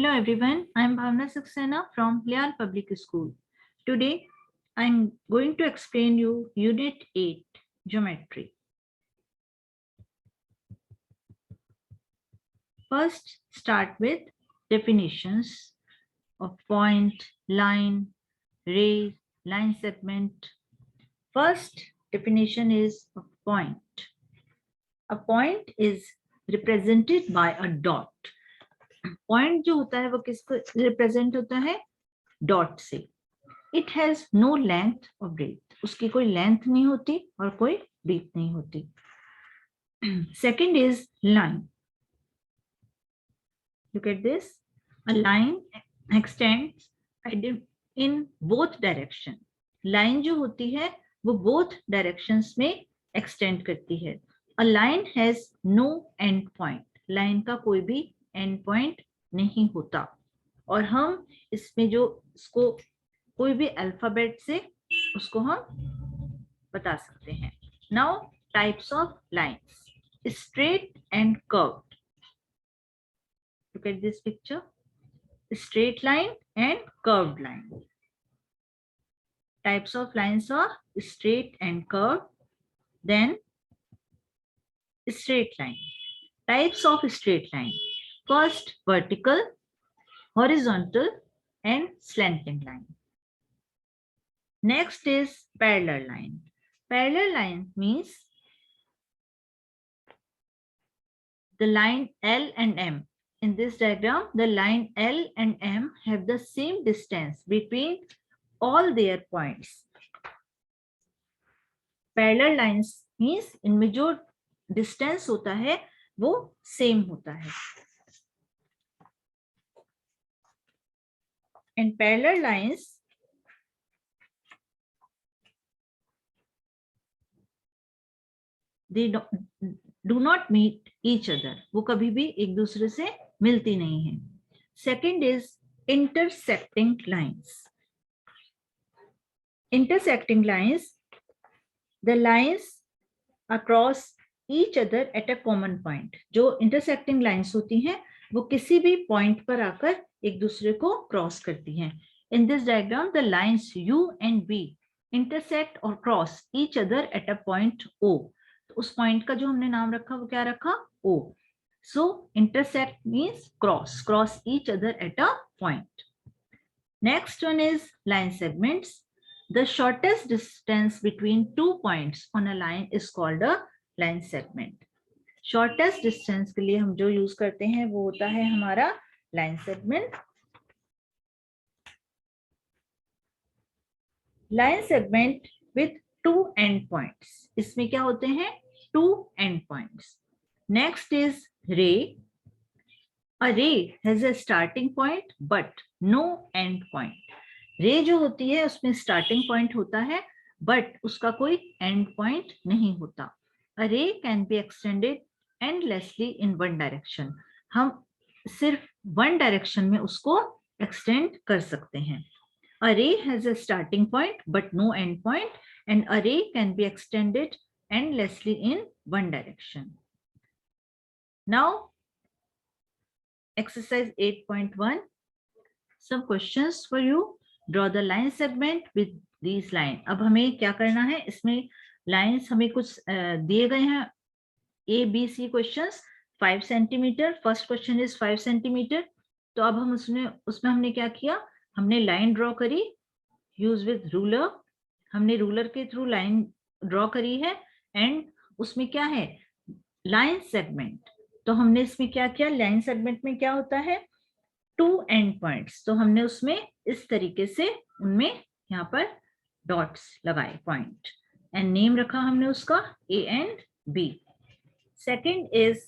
Hello everyone, I am Bhavna Saxena from Leal Public School. Today I am going to explain you Unit 8 Geometry. First start with definitions of point, line, ray, line segment. First definition is of point. A point is represented by a dot. Point जो होता है वो किसको represent होता है? Dot से. It has no length or breadth. उसकी कोई लेंथ नहीं होती और कोई ब्रीथ नहीं होती. Second is line. Look at this. A line extends in both direction. Line जो होती है वो both directions में extend करती है. A line has no end point. Line का कोई भी end point नहीं होता. और हम इसमें जो इसको कोई भी अल्फाबेट से उसको हम बता सकते हैं. Now types of lines. Straight and curved. Look at this picture. Straight line and curved line. Types of lines are straight and curved. Then straight line. Types of straight line. First vertical, horizontal and slanting line. Next is parallel line. Parallel line means the line L and M. In this diagram, the line L and M have the same distance between all their points. Parallel lines means इनमें जो distance होता है वो same होता है. And parallel lines they do not meet each other. वो कभी भी एक दूसरे से मिलती नहीं है. Second is intersecting lines. Intersecting lines, the lines across each other at a common point. जो intersecting lines होती हैं वो किसी भी point पर आकर एक दूसरे को cross करती हैं. In this diagram, the lines U and B intersect or cross each other at a point O. तो उस पॉइंट का जो हमने नाम रखा वो क्या रखा? O. So intersect means cross each other at a point. Next one is line segments. The shortest distance between two points on a line is called a line segment. Shortest distance के लिए हम जो use करते हैं वो होता है हमारा line segment. Line segment with two end points. इसमें क्या होते हैं? Two end points. Next is ray. A ray has a starting point but no end point. ray जो होती है उसमें starting point होता है but उसका कोई end point नहीं होता. A ray can be extended endlessly in one direction. हम सिर्फ one direction में उसको extend कर सकते हैं. A ray has a starting point but no end point, and a ray can be extended endlessly in one direction. Now, exercise 8.1. Some questions for you. Draw the line segment with these lines. अब हमें क्या करना है? इसमें lines हमें कुछ दिए गए हैं. A, B, C questions. 5 centimeter. First question is 5 centimeter. तो अब हम उसमें हमने क्या किया? हमने लाइन ड्रॉ करी यूज विद रूलर. हमने रूलर के थ्रू लाइन ड्रॉ करी है एंड उसमें क्या है? Line segment. तो हमने इसमें क्या किया? लाइन सेगमेंट में क्या होता है? Two end points. तो हमने उसमें इस तरीके से उनमें यहाँ पर डॉट्स लगाए पॉइंट एंड नेम रखा हमने उसका A and B. Second is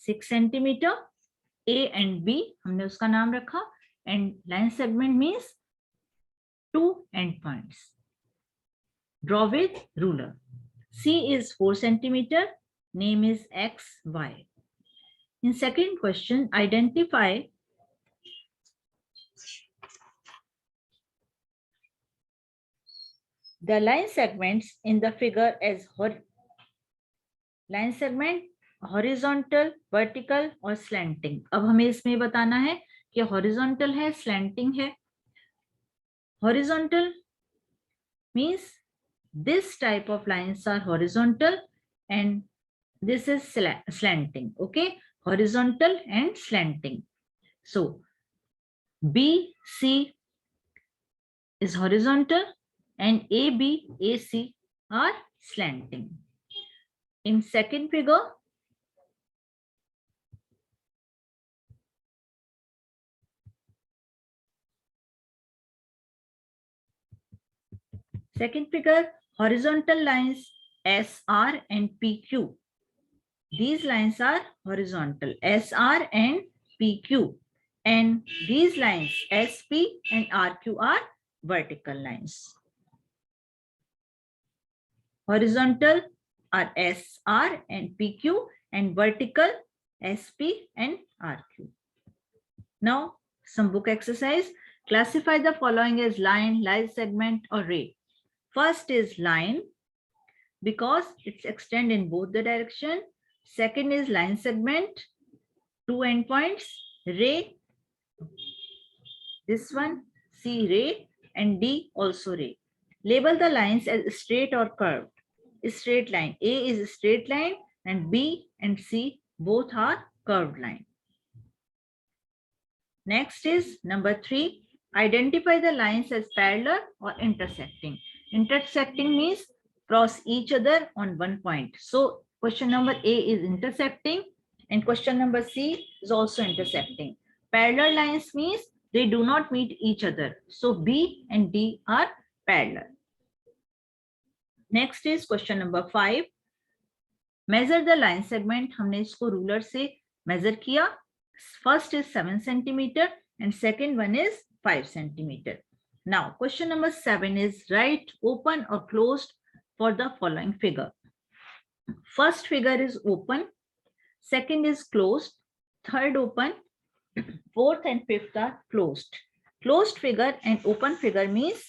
6 centimetre. A and B हमने उसका नाम रखा and line segment means two endpoints. Draw with ruler. C is 4 centimeter. Name is X, Y. In second question, identify the line segments in the figure as line segment horizontal, vertical और slanting. अब हमें इसमें बताना है कि horizontal है, slanting है। Horizontal means this type of lines are horizontal and this is slanting. Okay, horizontal and slanting. So BC is horizontal and AB, AC are slanting. In second figure, horizontal lines SR and PQ. These lines are horizontal, SR and PQ. And these lines SP and RQ are vertical lines. Horizontal are SR and PQ and vertical SP and RQ. Now, some book exercise. Classify the following as line, line segment or ray. First is line because it's extend in both the direction. Second is line segment, two endpoints, ray, this one, C ray and D also ray. Label the lines as straight or curved. Straight line, A is a straight line and B and C both are curved line. Next is number 3. Identify the lines as parallel or intersecting. Intersecting means cross each other on one point. So question number A is intersecting and question number C is also intersecting. Parallel lines means they do not meet each other. So B and D are parallel. Next is question number 5. Measure the line segment. हमने इसको ruler से measure किया. First is 7 centimeter and second one is 5 centimeter. Now, question number 7 is write open or closed for the following figure. First figure is open, second is closed, third open, fourth and fifth are closed. Closed figure and open figure means,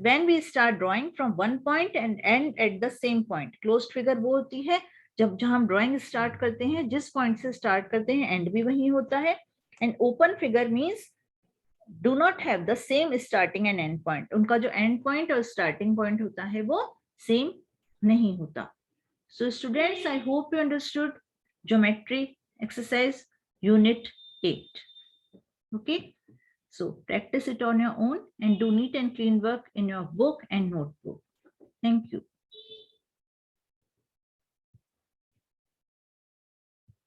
when we start drawing from one point and end at the same point. Closed figure वो होती है जब हम drawing start करते हैं, जिस point से start करते हैं end भी वही होता है. And open figure means do not have the same starting and end point. उनका जो end point और starting point होता है वो same नहीं होता. So students, I hope you understood geometry exercise unit 8. Okay. So practice it on your own and do neat and clean work in your book and notebook. Thank you.